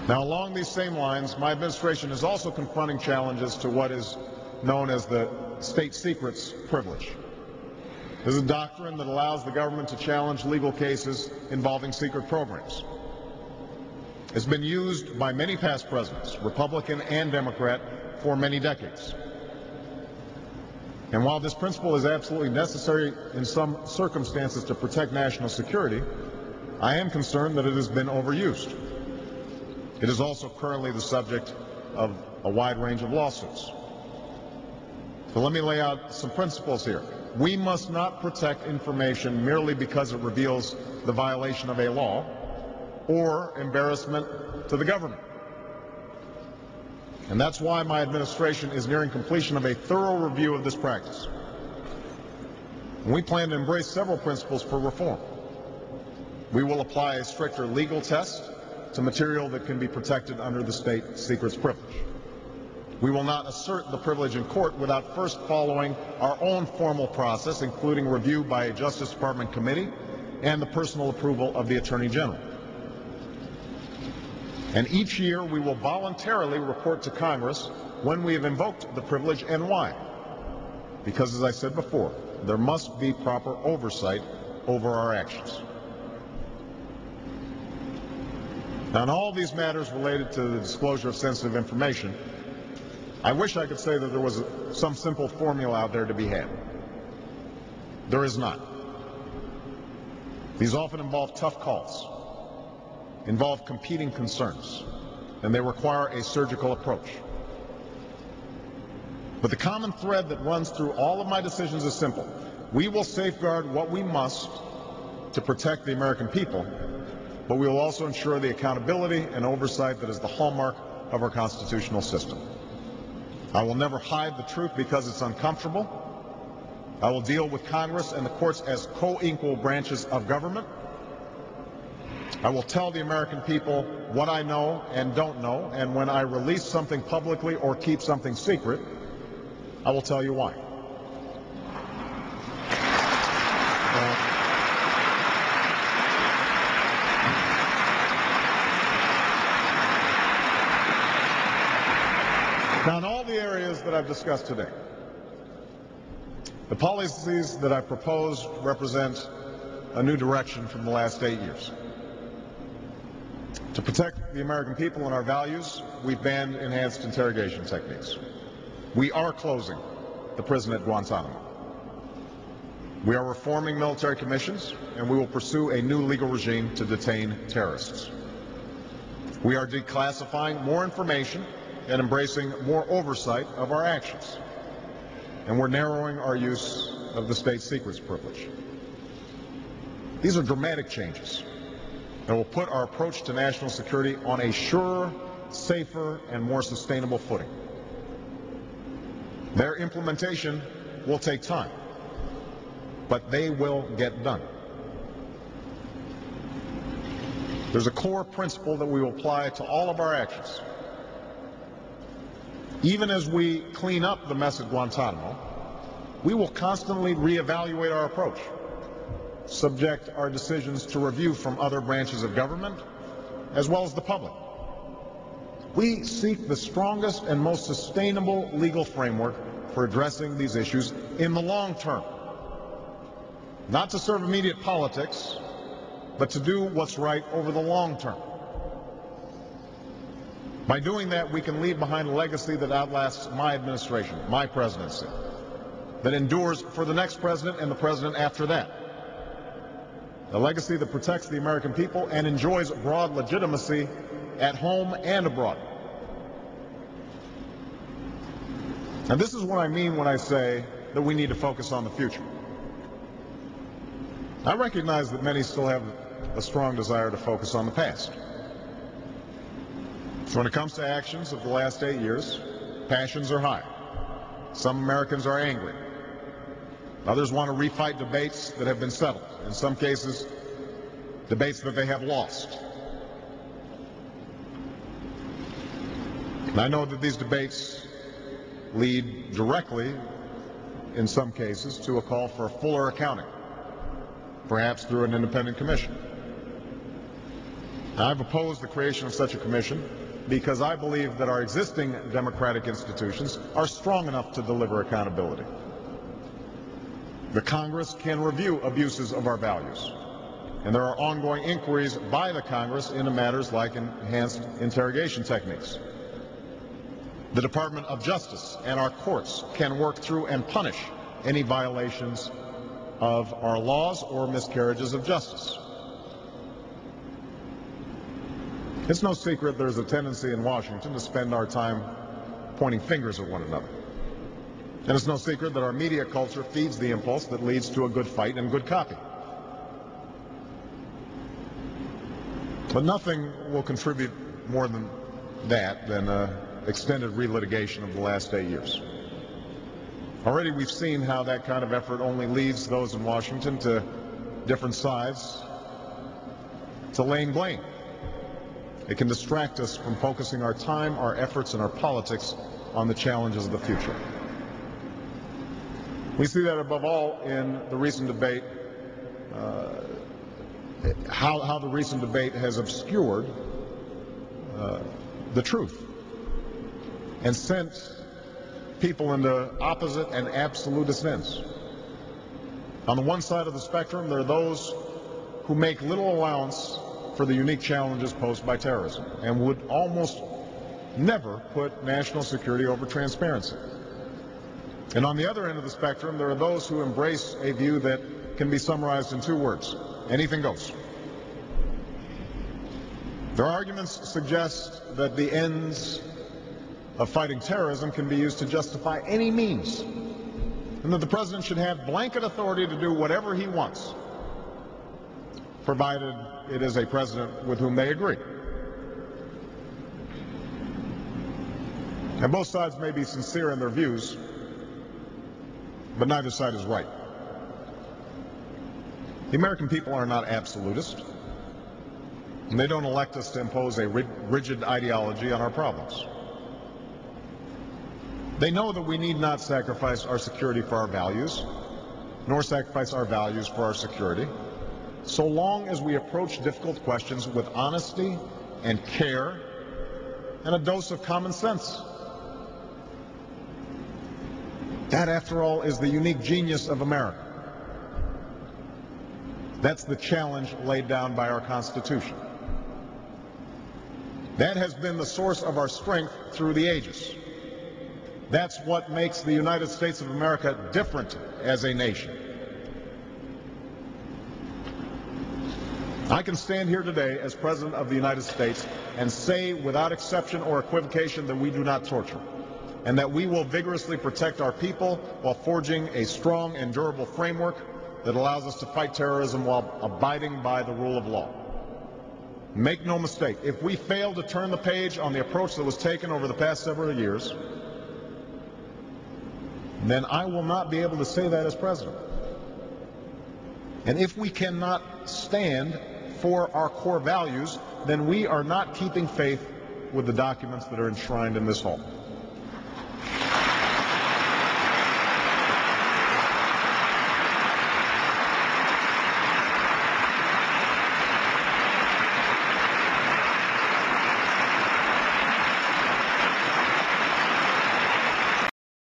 Now, along these same lines, my administration is also confronting challenges to what is known as the state secrets privilege. This is a doctrine that allows the government to challenge legal cases involving secret programs. It's been used by many past presidents, Republican and Democrat, for many decades. And while this principle is absolutely necessary in some circumstances to protect national security, I am concerned that it has been overused. It is also currently the subject of a wide range of lawsuits. So let me lay out some principles here. We must not protect information merely because it reveals the violation of a law or embarrassment to the government. And that's why my administration is nearing completion of a thorough review of this practice. And we plan to embrace several principles for reform. We will apply a stricter legal test to material that can be protected under the state secrets privilege. We will not assert the privilege in court without first following our own formal process, including review by a Justice Department committee and the personal approval of the Attorney General. And each year we will voluntarily report to Congress when we have invoked the privilege and why. Because, as I said before, there must be proper oversight over our actions. Now, in all these matters related to the disclosure of sensitive information, I wish I could say that there was some simple formula out there to be had. There is not. These often involve tough calls, involve competing concerns, and they require a surgical approach. But the common thread that runs through all of my decisions is simple. We will safeguard what we must to protect the American people, but we will also ensure the accountability and oversight that is the hallmark of our constitutional system. I will never hide the truth because it's uncomfortable. I will deal with Congress and the courts as co-equal branches of government. I will tell the American people what I know and don't know, and when I release something publicly or keep something secret, I will tell you why. Now, in all the areas that I've discussed today, the policies that I propose represent a new direction from the last 8 years. To protect the American people and our values, we've banned enhanced interrogation techniques. We are closing the prison at Guantanamo. We are reforming military commissions, and we will pursue a new legal regime to detain terrorists. We are declassifying more information and embracing more oversight of our actions. And we're narrowing our use of the state secrets privilege. These are dramatic changes that will put our approach to national security on a surer, safer, and more sustainable footing. Their implementation will take time, but they will get done. There's a core principle that we will apply to all of our actions. Even as we clean up the mess at Guantanamo, we will constantly reevaluate our approach, subject our decisions to review from other branches of government, as well as the public. We seek the strongest and most sustainable legal framework for addressing these issues in the long term, not to serve immediate politics, but to do what's right over the long term. By doing that, we can leave behind a legacy that outlasts my administration, my presidency, that endures for the next president and the president after that. A legacy that protects the American people and enjoys broad legitimacy at home and abroad. And this is what I mean when I say that we need to focus on the future. I recognize that many still have a strong desire to focus on the past. So when it comes to actions of the last 8 years, passions are high. Some Americans are angry. Others want to refight debates that have been settled. In some cases, debates that they have lost. And I know that these debates lead directly, in some cases, to a call for a fuller accounting, perhaps through an independent commission. I've opposed the creation of such a commission because I believe that our existing democratic institutions are strong enough to deliver accountability. The Congress can review abuses of our values, and there are ongoing inquiries by the Congress into matters like enhanced interrogation techniques. The Department of Justice and our courts can work through and punish any violations of our laws or miscarriages of justice. It's no secret there's a tendency in Washington to spend our time pointing fingers at one another. And it's no secret that our media culture feeds the impulse that leads to a good fight and good copy. But nothing will contribute more than that than extended relitigation of the last 8 years. Already we've seen how that kind of effort only leads those in Washington to different sides to laying blame. It can distract us from focusing our time, our efforts, and our politics on the challenges of the future. We see that above all in the recent debate, how the recent debate has obscured the truth and sent people into opposite and absolutist ends. On the one side of the spectrum, there are those who make little allowance for the unique challenges posed by terrorism and would almost never put national security over transparency. And on the other end of the spectrum, there are those who embrace a view that can be summarized in 2 words: anything goes. Their arguments suggest that the ends of fighting terrorism can be used to justify any means, and that the president should have blanket authority to do whatever he wants, provided it is a president with whom they agree. And both sides may be sincere in their views, but neither side is right. The American people are not absolutist, and they don't elect us to impose a rigid ideology on our problems. They know that we need not sacrifice our security for our values, nor sacrifice our values for our security, so long as we approach difficult questions with honesty and care and a dose of common sense. That, after all, is the unique genius of America. That's the challenge laid down by our Constitution. That has been the source of our strength through the ages. That's what makes the United States of America different as a nation. I can stand here today as President of the United States and say without exception or equivocation that we do not torture, and that we will vigorously protect our people while forging a strong and durable framework that allows us to fight terrorism while abiding by the rule of law. Make no mistake, if we fail to turn the page on the approach that was taken over the past several years, then I will not be able to say that as president. And if we cannot stand for our core values, then we are not keeping faith with the documents that are enshrined in this hall.